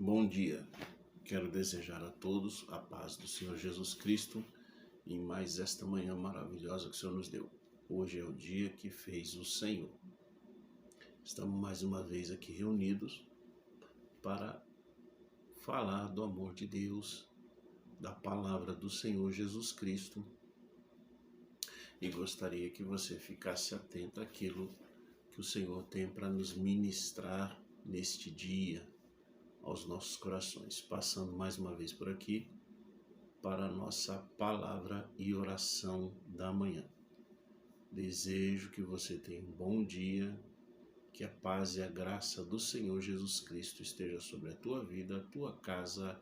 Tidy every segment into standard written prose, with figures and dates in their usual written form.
Bom dia, quero desejar a todos a paz do Senhor Jesus Cristo em mais esta manhã maravilhosa que o Senhor nos deu. Hoje é o dia que fez o Senhor. Estamos mais uma vez aqui reunidos para falar do amor de Deus, da palavra do Senhor Jesus Cristo, e gostaria que você ficasse atento àquilo que o Senhor tem para nos ministrar neste dia, aos nossos corações. Passando mais uma vez por aqui para a nossa palavra e oração da manhã. Desejo que você tenha um bom dia, que a paz e a graça do Senhor Jesus Cristo esteja sobre a tua vida, a tua casa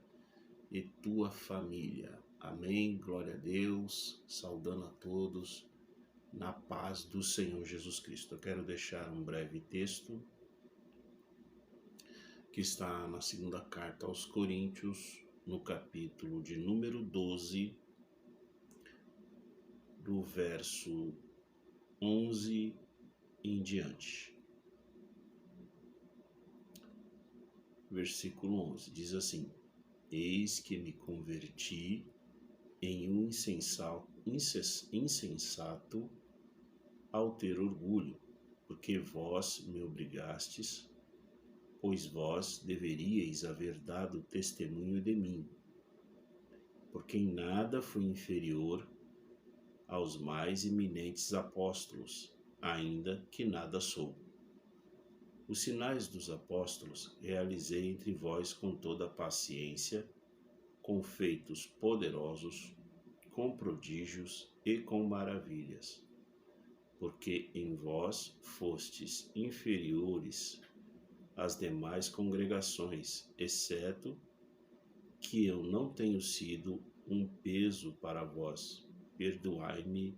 e tua família. Amém, glória a Deus, saudando a todos na paz do Senhor Jesus Cristo. Eu quero deixar um breve texto que está na segunda carta aos Coríntios, no capítulo de número 12, do verso 11 em diante. Versículo 11 diz assim: Eis que me converti em um insensato ao ter orgulho, porque vós me obrigastes, pois vós deveríeis haver dado testemunho de mim, porque em nada fui inferior aos mais eminentes apóstolos, ainda que nada sou. Os sinais dos apóstolos realizei entre vós com toda a paciência, com feitos poderosos, com prodígios e com maravilhas, porque em vós fostes inferiores às demais congregações, exceto que eu não tenho sido um peso para vós. Perdoai-me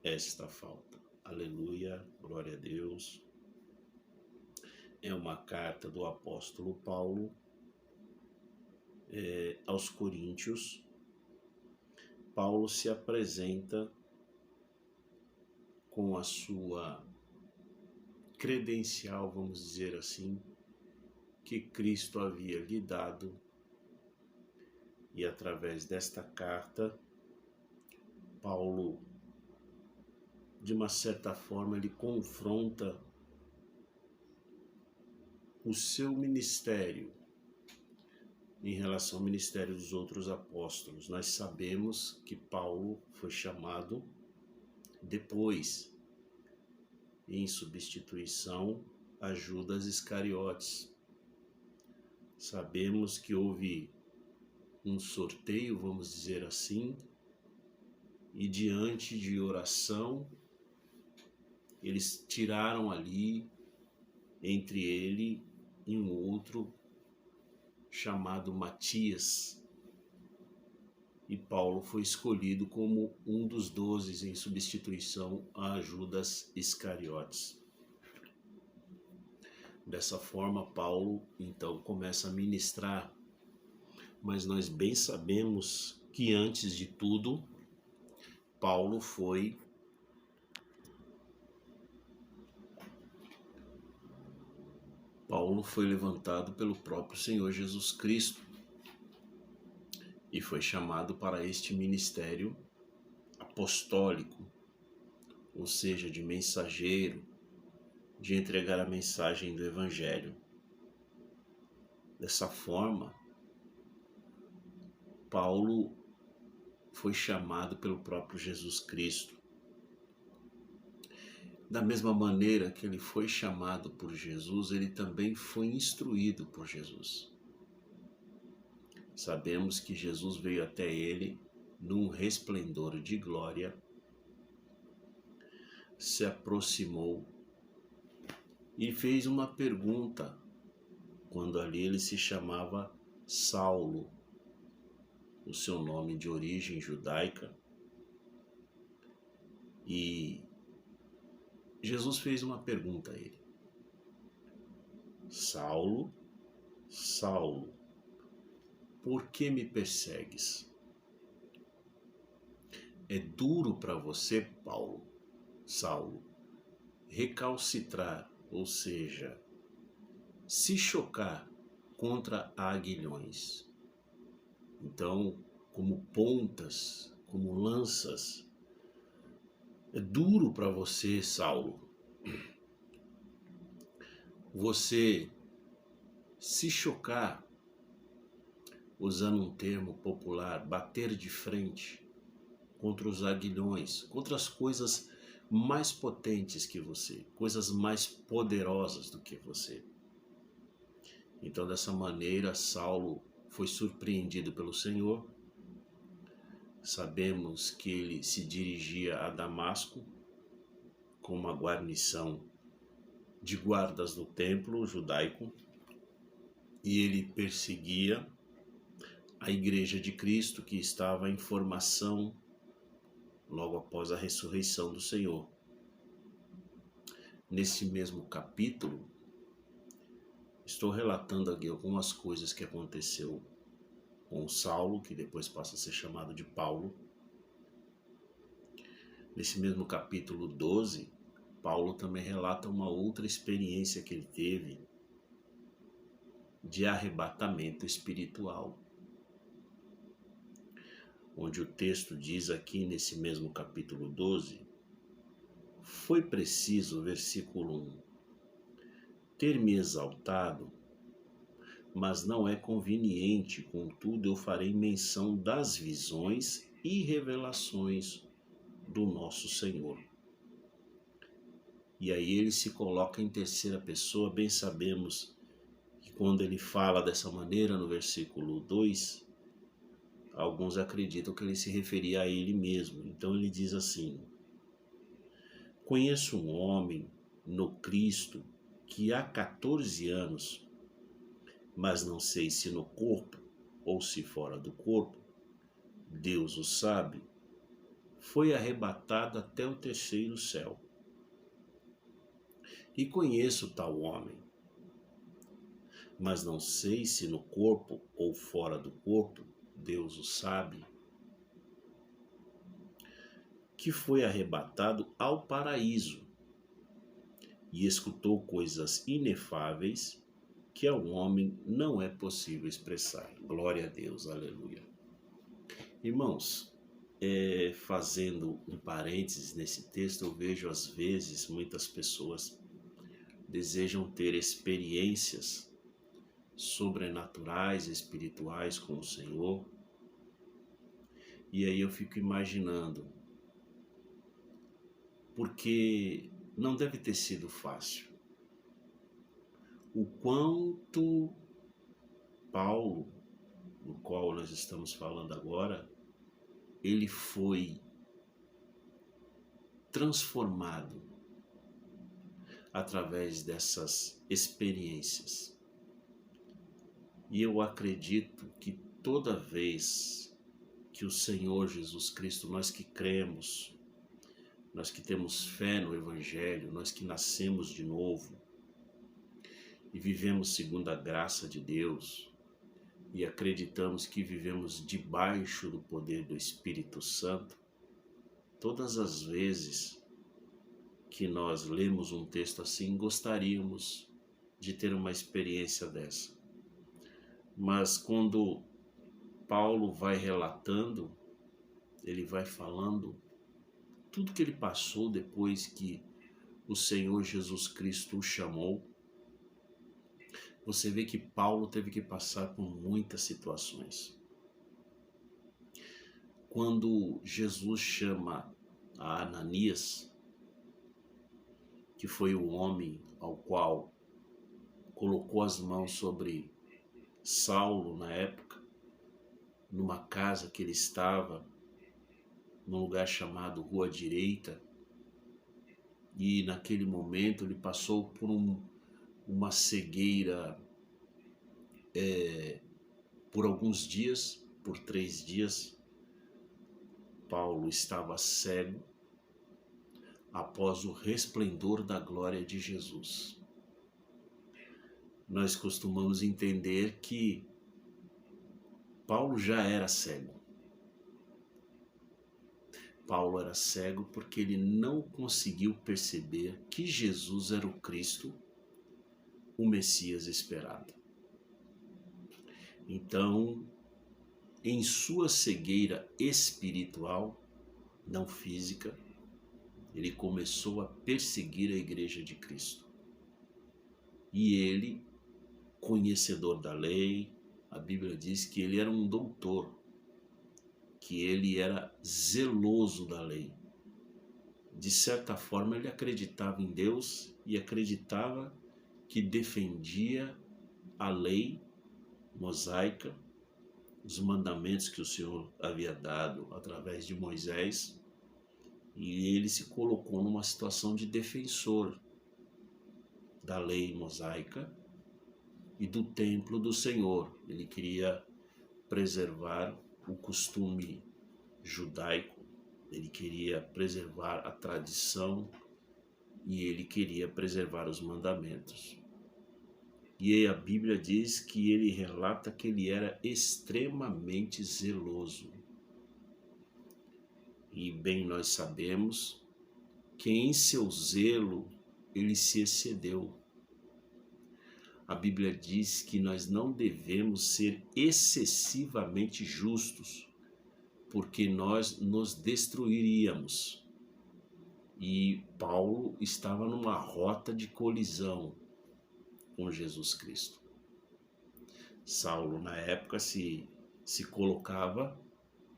esta falta. Aleluia, glória a Deus. É uma carta do apóstolo Paulo aos Coríntios. Paulo se apresenta com a sua credencial, vamos dizer assim, que Cristo havia lhe dado, e através desta carta, Paulo, de uma certa forma, ele confronta o seu ministério em relação ao ministério dos outros apóstolos. Nós sabemos que Paulo foi chamado depois, em substituição a Judas Iscariotes. Sabemos que houve um sorteio, vamos dizer assim, e diante de oração, eles tiraram ali, entre ele e um outro chamado Matias, e Paulo foi escolhido como um dos 12 em substituição a Judas Iscariotes. Dessa forma, Paulo então começa a ministrar, mas nós bem sabemos que antes de tudo, Paulo foi levantado pelo próprio Senhor Jesus Cristo e foi chamado para este ministério apostólico, ou seja, de mensageiro, de entregar a mensagem do Evangelho. Dessa forma, Paulo foi chamado pelo próprio Jesus Cristo. Da mesma maneira que ele foi chamado por Jesus, ele também foi instruído por Jesus. Sabemos que Jesus veio até ele num resplendor de glória, se aproximou e fez uma pergunta, quando ali ele se chamava Saulo, o seu nome de origem judaica, e Jesus fez uma pergunta a ele: Saulo, Saulo, por que me persegues? É duro para você, Saulo, recalcitrar, ou seja, se chocar contra aguilhões. Então, como pontas, como lanças, é duro para você, Saulo, você se chocar, usando um termo popular, bater de frente contra os aguilhões, contra as coisas mais potentes que você, coisas mais poderosas do que você. Então, dessa maneira, Saulo foi surpreendido pelo Senhor. Sabemos que ele se dirigia a Damasco com uma guarnição de guardas do templo judaico e ele perseguia a Igreja de Cristo que estava em formação logo após a ressurreição do Senhor. Nesse mesmo capítulo, estou relatando aqui algumas coisas que aconteceu com Saulo, que depois passa a ser chamado de Paulo. Nesse mesmo capítulo 12, Paulo também relata uma outra experiência que ele teve de arrebatamento espiritual. Onde o texto diz aqui nesse mesmo capítulo 12, foi preciso, versículo 1, ter-me exaltado, mas não é conveniente, contudo eu farei menção das visões e revelações do nosso Senhor. E aí ele se coloca em terceira pessoa. Bem sabemos que quando ele fala dessa maneira no versículo 2, alguns acreditam que ele se referia a ele mesmo. Então ele diz assim: conheço um homem no Cristo que há 14 anos, mas não sei se no corpo ou se fora do corpo, Deus o sabe, foi arrebatado até o terceiro céu. E conheço tal homem, mas não sei se no corpo ou fora do corpo, Deus o sabe, que foi arrebatado ao paraíso e escutou coisas inefáveis que ao homem não é possível expressar. Glória a Deus, aleluia. Irmãos, fazendo um parênteses nesse texto, eu vejo às vezes muitas pessoas desejam ter experiências sobrenaturais, espirituais com o Senhor. E aí eu fico imaginando, porque não deve ter sido fácil. O quanto Paulo, do qual nós estamos falando agora, ele foi transformado através dessas experiências. E eu acredito que toda vez que o Senhor Jesus Cristo, nós que cremos, nós que temos fé no Evangelho, nós que nascemos de novo e vivemos segundo a graça de Deus e acreditamos que vivemos debaixo do poder do Espírito Santo, todas as vezes que nós lemos um texto assim, gostaríamos de ter uma experiência dessa. Mas quando Paulo vai relatando, ele vai falando tudo que ele passou depois que o Senhor Jesus Cristo o chamou. Você vê que Paulo teve que passar por muitas situações. Quando Jesus chama a Ananias, que foi o homem ao qual colocou as mãos sobre Saulo na época, numa casa que ele estava, num lugar chamado Rua Direita, e naquele momento ele passou por uma cegueira por alguns dias, por 3 dias. Paulo estava cego após o resplendor da glória de Jesus. Nós costumamos entender que Paulo já era cego. Paulo era cego porque ele não conseguiu perceber que Jesus era o Cristo, o Messias esperado. Então, em sua cegueira espiritual, não física, ele começou a perseguir a igreja de Cristo. E ele, conhecedor da lei, a Bíblia diz que ele era um doutor, que ele era zeloso da lei. De certa forma, ele acreditava em Deus e acreditava que defendia a lei mosaica, os mandamentos que o Senhor havia dado através de Moisés, e ele se colocou numa situação de defensor da lei mosaica e do templo do Senhor. Ele queria preservar o costume judaico, ele queria preservar a tradição e ele queria preservar os mandamentos. E a Bíblia diz que ele relata que ele era extremamente zeloso. E bem nós sabemos que em seu zelo ele se excedeu. A Bíblia diz que nós não devemos ser excessivamente justos, porque nós nos destruiríamos. E Paulo estava numa rota de colisão com Jesus Cristo. Saulo, na época, se colocava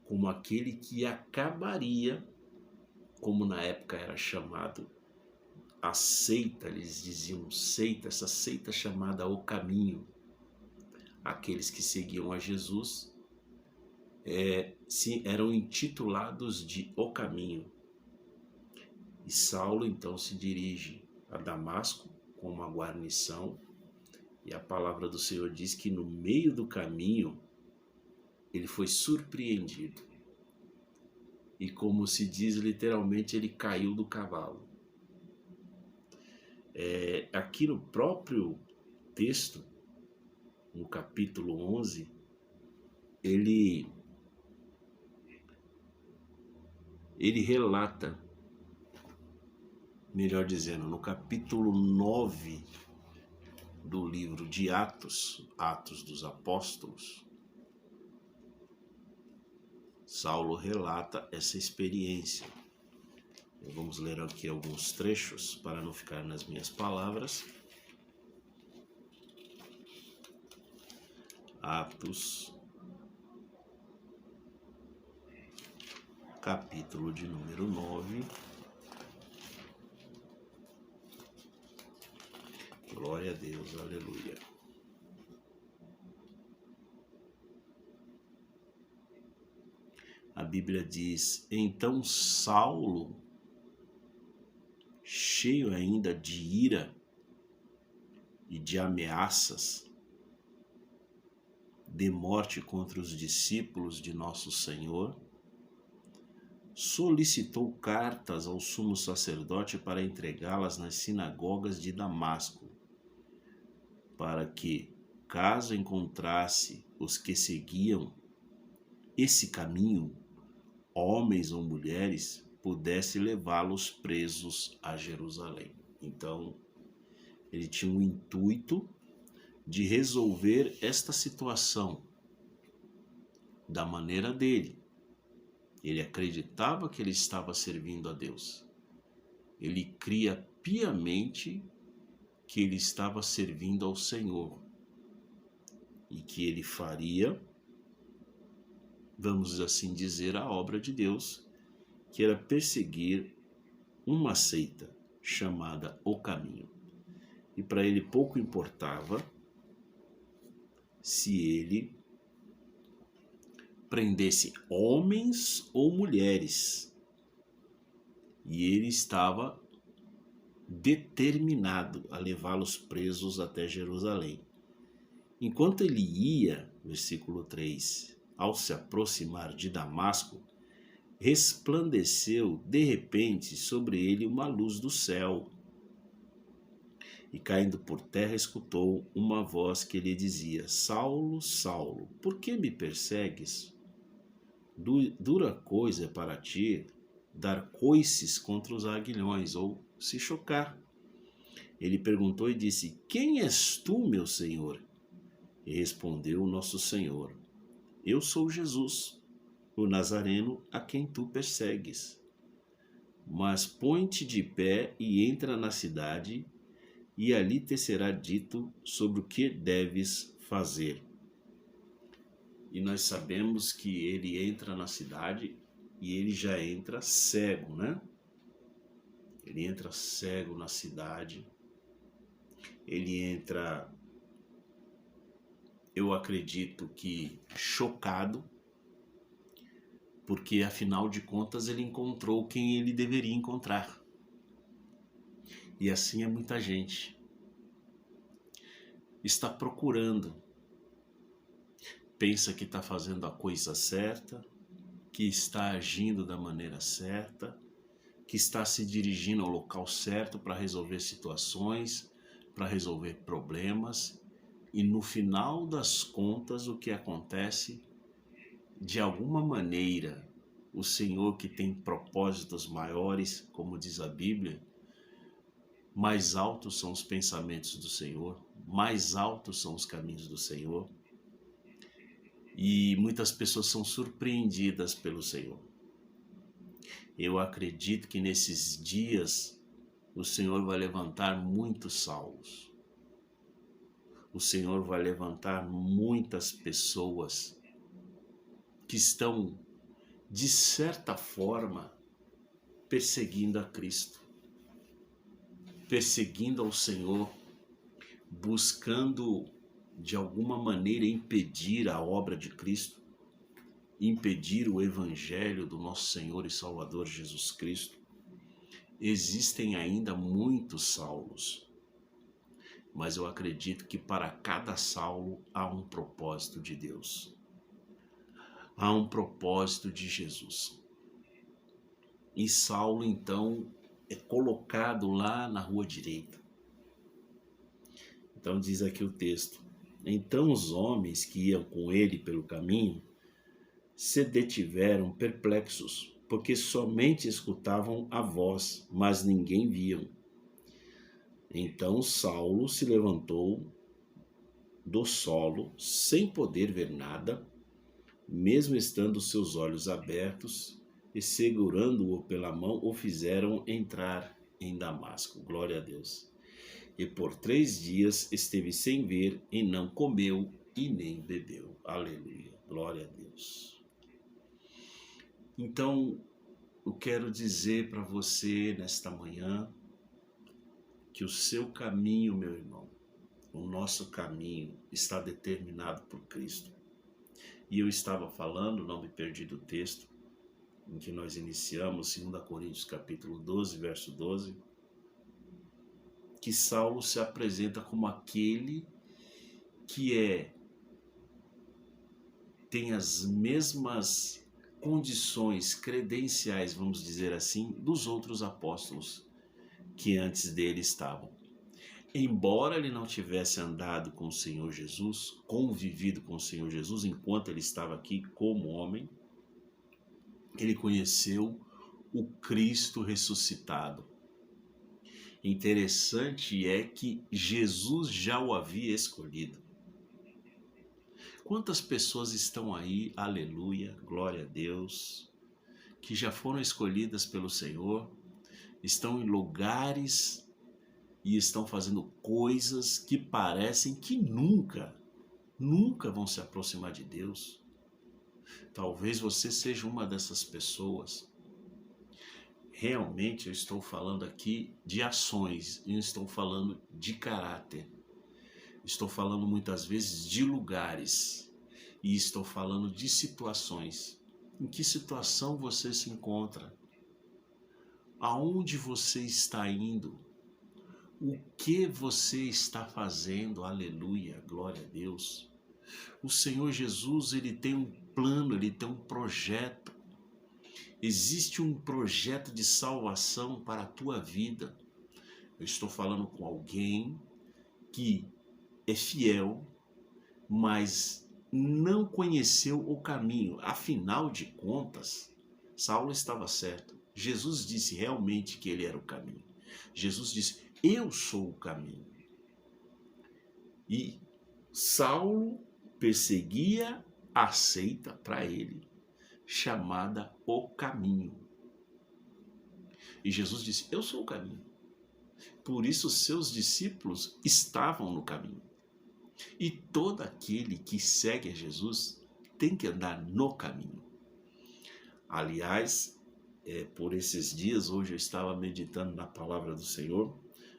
como aquele que acabaria, como na época era chamado, a seita, eles diziam seita, essa seita chamada O Caminho. Aqueles que seguiam a Jesus eram intitulados de O Caminho. E Saulo então se dirige a Damasco com uma guarnição, e a palavra do Senhor diz que no meio do caminho ele foi surpreendido. E como se diz literalmente, ele caiu do cavalo. Aqui no próprio texto, no capítulo 11, ele relata, melhor dizendo, no capítulo 9 do livro de Atos dos Apóstolos, Saulo relata essa experiência. Vamos ler aqui alguns trechos para não ficar nas minhas palavras. Atos, capítulo de número 9. Glória a Deus, aleluia. A Bíblia diz: então Saulo, cheio ainda de ira e de ameaças de morte contra os discípulos de nosso Senhor, solicitou cartas ao sumo sacerdote para entregá-las nas sinagogas de Damasco, para que, caso encontrasse os que seguiam esse caminho, homens ou mulheres, pudesse levá-los presos a Jerusalém. Então, ele tinha um intuito de resolver esta situação da maneira dele. Ele acreditava que ele estava servindo a Deus. Ele cria piamente que ele estava servindo ao Senhor e que ele faria, vamos assim dizer, a obra de Deus, que era perseguir uma seita chamada O Caminho. E para ele pouco importava se ele prendesse homens ou mulheres. E ele estava determinado a levá-los presos até Jerusalém. Enquanto ele ia, versículo 3, ao se aproximar de Damasco, resplandeceu de repente sobre ele uma luz do céu. E caindo por terra, escutou uma voz que lhe dizia: Saulo, Saulo, por que me persegues? Dura coisa é para ti dar coices contra os aguilhões, ou se chocar. Ele perguntou e disse: quem és tu, meu Senhor? E respondeu o nosso Senhor: Eu sou Jesus, o Nazareno a quem tu persegues. Mas põe-te de pé e entra na cidade, e ali te será dito sobre o que deves fazer. E nós sabemos que ele entra na cidade e ele já entra cego, né? Ele entra cego na cidade, ele entra, eu acredito que chocado, porque afinal de contas ele encontrou quem ele deveria encontrar. E assim é muita gente. Está procurando, pensa que está fazendo a coisa certa, que está agindo da maneira certa, que está se dirigindo ao local certo para resolver situações, para resolver problemas, e no final das contas o que acontece, de alguma maneira, o Senhor, que tem propósitos maiores, como diz a Bíblia, mais altos são os pensamentos do Senhor, mais altos são os caminhos do Senhor, e muitas pessoas são surpreendidas pelo Senhor. Eu acredito que nesses dias o Senhor vai levantar muitos Saulos. O Senhor vai levantar muitas pessoas que estão, de certa forma, perseguindo a Cristo, perseguindo ao Senhor, buscando de alguma maneira impedir a obra de Cristo, impedir o evangelho do nosso Senhor e Salvador Jesus Cristo. Existem ainda muitos Saulos, mas eu acredito que para cada Saulo há um propósito de Deus, há um propósito de Jesus. E Saulo então é colocado lá na rua direita. Então diz aqui o texto: então os homens que iam com ele pelo caminho se detiveram perplexos, porque somente escutavam a voz, mas ninguém viam. Então Saulo se levantou do solo, sem poder ver nada, mesmo estando seus olhos abertos, e segurando-o pela mão, o fizeram entrar em Damasco. Glória a Deus. E por 3 dias esteve sem ver, e não comeu e nem bebeu. Aleluia. Glória a Deus. Então, eu quero dizer para você nesta manhã que o seu caminho, meu irmão, o nosso caminho está determinado por Cristo. E eu estava falando, não me perdi do texto, em que nós iniciamos, 2 Coríntios capítulo 12, verso 12, que Saulo se apresenta como aquele que tem as mesmas condições credenciais, vamos dizer assim, dos outros apóstolos que antes dele estavam. Embora ele não tivesse andado com o Senhor Jesus, convivido com o Senhor Jesus enquanto ele estava aqui como homem, ele conheceu o Cristo ressuscitado. Interessante é que Jesus já o havia escolhido. Quantas pessoas estão aí, aleluia, glória a Deus, que já foram escolhidas pelo Senhor, estão em lugares e estão fazendo coisas que parecem que nunca vão se aproximar de Deus. Talvez você seja uma dessas pessoas. Realmente eu estou falando aqui de ações, eu estou falando de caráter. Estou falando muitas vezes de lugares e estou falando de situações. Em que situação você se encontra? Aonde você está indo? O que você está fazendo? Aleluia, glória a Deus. O Senhor Jesus, ele tem um plano, ele tem um projeto. Existe um projeto de salvação para a tua vida. Eu estou falando com alguém que é fiel, mas não conheceu o caminho. Afinal de contas, Saulo estava certo. Jesus disse realmente que ele era o caminho. Jesus disse: eu sou o caminho. E Saulo perseguia a seita para ele, chamada o Caminho. E Jesus disse: eu sou o caminho. Por isso seus discípulos estavam no caminho. E todo aquele que segue a Jesus tem que andar no caminho. Aliás, por esses dias, hoje eu estava meditando na palavra do Senhor,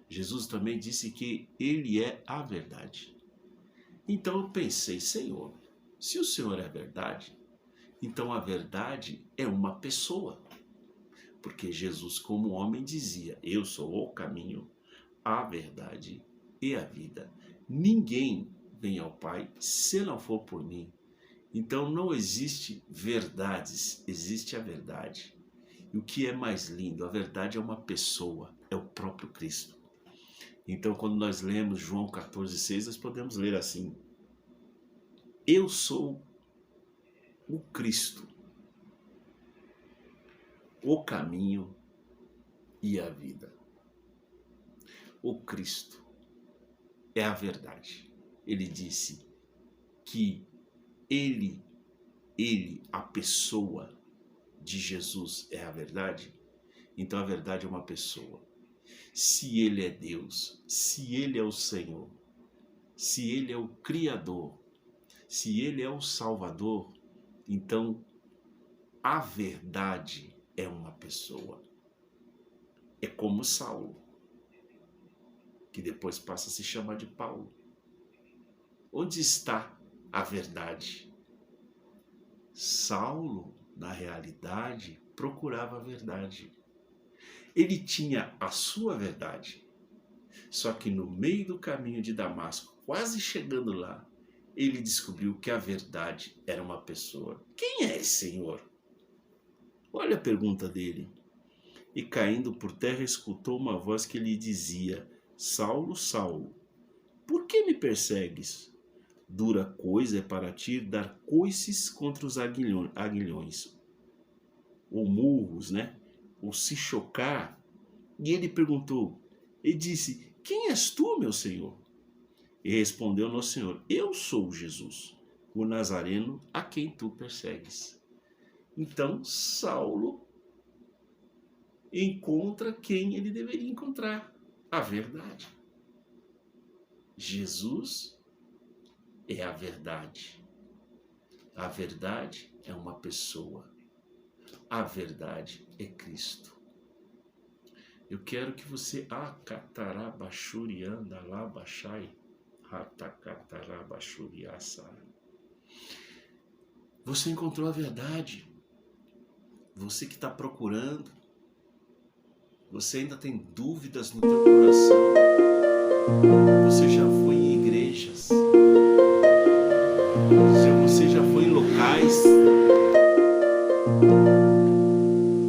Jesus também disse que Ele é a verdade. Então eu pensei: Senhor, se o Senhor é a verdade, então a verdade é uma pessoa. Porque Jesus, como homem, dizia: eu sou o caminho, a verdade e a vida. Ninguém vem ao Pai se não for por mim. Então não existe verdades, existe a verdade. E o que é mais lindo? A verdade é uma pessoa, é o próprio Cristo. Então quando nós lemos João 14,6, nós podemos ler assim: eu sou o Cristo, o caminho e a vida. O Cristo é a verdade. Ele disse que ele, a pessoa de Jesus é a verdade. Então a verdade é uma pessoa. Se ele é Deus, se ele é o Senhor, se ele é o Criador, se ele é o Salvador, então a verdade é uma pessoa. É como Saulo, que depois passa a se chamar de Paulo. Onde está a verdade? Saulo, na realidade, procurava a verdade. Ele tinha a sua verdade. Só que no meio do caminho de Damasco, quase chegando lá, ele descobriu que a verdade era uma pessoa. Quem é esse Senhor? Olha a pergunta dele. E caindo por terra, escutou uma voz que lhe dizia: Saulo, Saulo, por que me persegues? Dura coisa é para ti dar coices contra os aguilhões, ou murros, né? Ou se chocar. E ele perguntou, e disse: quem és tu, meu Senhor? E respondeu nosso Senhor: eu sou Jesus, o Nazareno a quem tu persegues. Então Saulo encontra quem ele deveria encontrar: a verdade. Jesus é a verdade. A verdade é uma pessoa. A verdade é Cristo. Eu quero que você você encontrou a verdade. Você que está procurando, você ainda tem dúvidas no teu coração. Você já foi em igrejas. Você já foi em locais.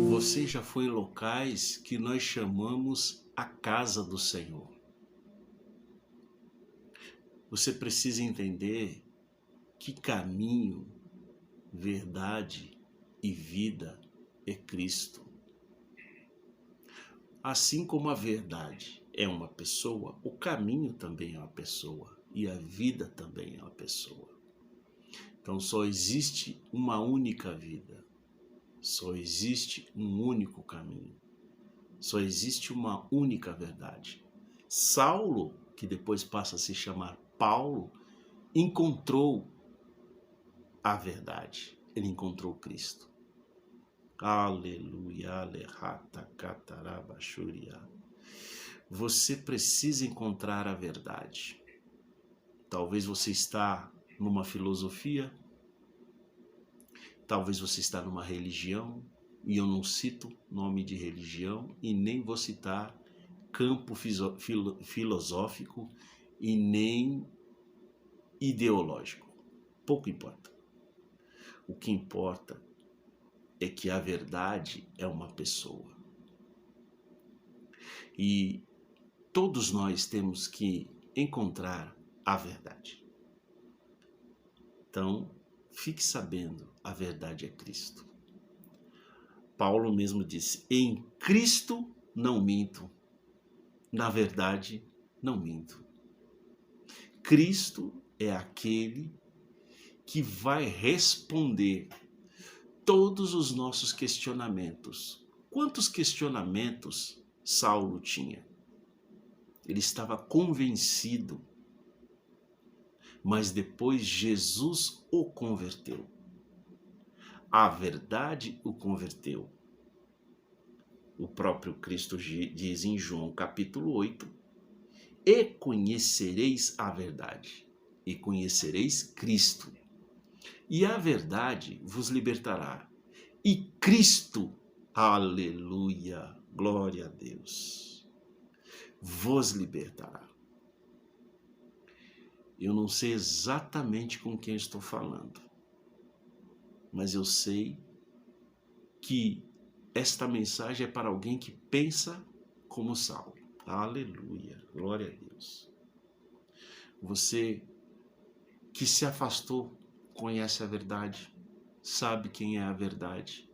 Você já foi em locais que nós chamamos a casa do Senhor. Você precisa entender que caminho, verdade e vida é Cristo. Assim como a verdade é uma pessoa, o caminho também é uma pessoa e a vida também é uma pessoa. Então só existe uma única vida, só existe um único caminho, só existe uma única verdade. Saulo, que depois passa a se chamar Paulo, encontrou a verdade, ele encontrou Cristo. Aleluia, alerrata, cataraba, xuria. Você precisa encontrar a verdade. Talvez você está numa filosofia, talvez você está numa religião, e eu não cito nome de religião e nem vou citar campo filosófico e nem ideológico. Pouco importa. O que importa é que a verdade é uma pessoa. E todos nós temos que encontrar a verdade. Então, fique sabendo, a verdade é Cristo. Paulo mesmo disse: em Cristo não minto, na verdade não minto. Cristo é aquele que vai responder todos os nossos questionamentos. Quantos questionamentos Saulo tinha? Ele estava convencido, mas depois Jesus o converteu. A verdade o converteu. O próprio Cristo diz em João capítulo 8, e conhecereis a verdade, e conhecereis Cristo, e a verdade vos libertará. E Cristo, aleluia, glória a Deus, vos libertará. Eu não sei exatamente com quem estou falando, mas eu sei que esta mensagem é para alguém que pensa como Saulo. Aleluia, glória a Deus. Você que se afastou, conhece a verdade, sabe quem é a verdade,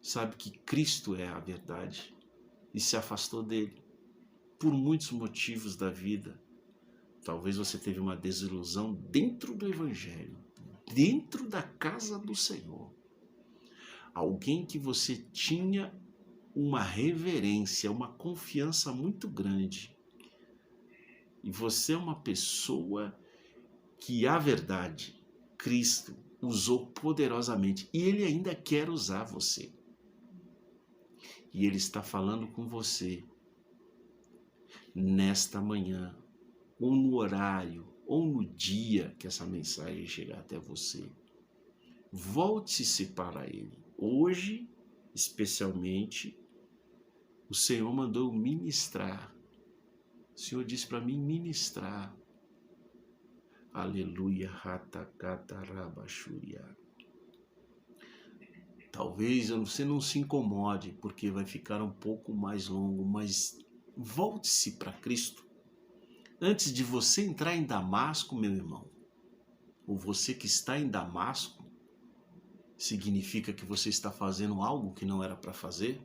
sabe que Cristo é a verdade e se afastou dele por muitos motivos da vida. Talvez você teve uma desilusão dentro do Evangelho, dentro da casa do Senhor. Alguém que você tinha uma reverência, uma confiança muito grande. E você é uma pessoa que a verdade, Cristo, usou poderosamente. E Ele ainda quer usar você. E Ele está falando com você nesta manhã, ou no horário, ou no dia que essa mensagem chegar até você. Volte-se para Ele. Hoje, especialmente, o Senhor mandou ministrar. O Senhor disse para mim ministrar. Aleluia. Talvez você não se incomode, porque vai ficar um pouco mais longo, mas volte-se para Cristo. Antes de você entrar em Damasco, meu irmão, ou você que está em Damasco, significa que você está fazendo algo que não era para fazer?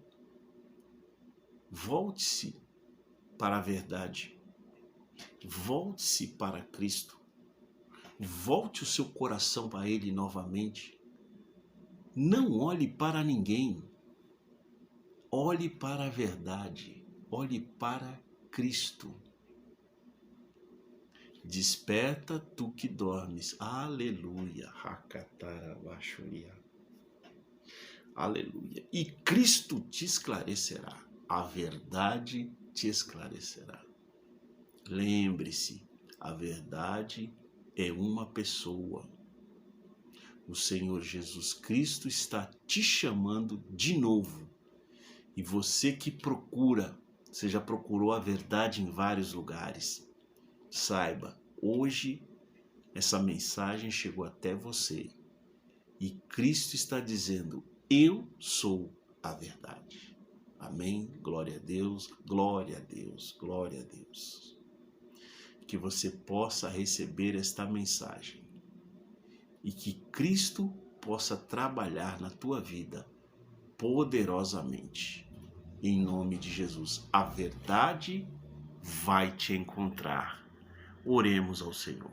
Volte-se para a verdade. Volte-se para Cristo. Volte o seu coração para Ele novamente. Não olhe para ninguém. Olhe para a verdade. Olhe para Cristo. Desperta tu que dormes. Aleluia. Aleluia. E Cristo te esclarecerá. A verdade te esclarecerá. Lembre-se, a verdade é uma pessoa. O Senhor Jesus Cristo está te chamando de novo. E você que procura, você já procurou a verdade em vários lugares. Saiba, hoje essa mensagem chegou até você. E Cristo está dizendo, eu sou a verdade. Amém? Glória a Deus, glória a Deus, glória a Deus. Que você possa receber esta mensagem e que Cristo possa trabalhar na tua vida poderosamente. Em nome de Jesus, a verdade vai te encontrar. Oremos ao Senhor.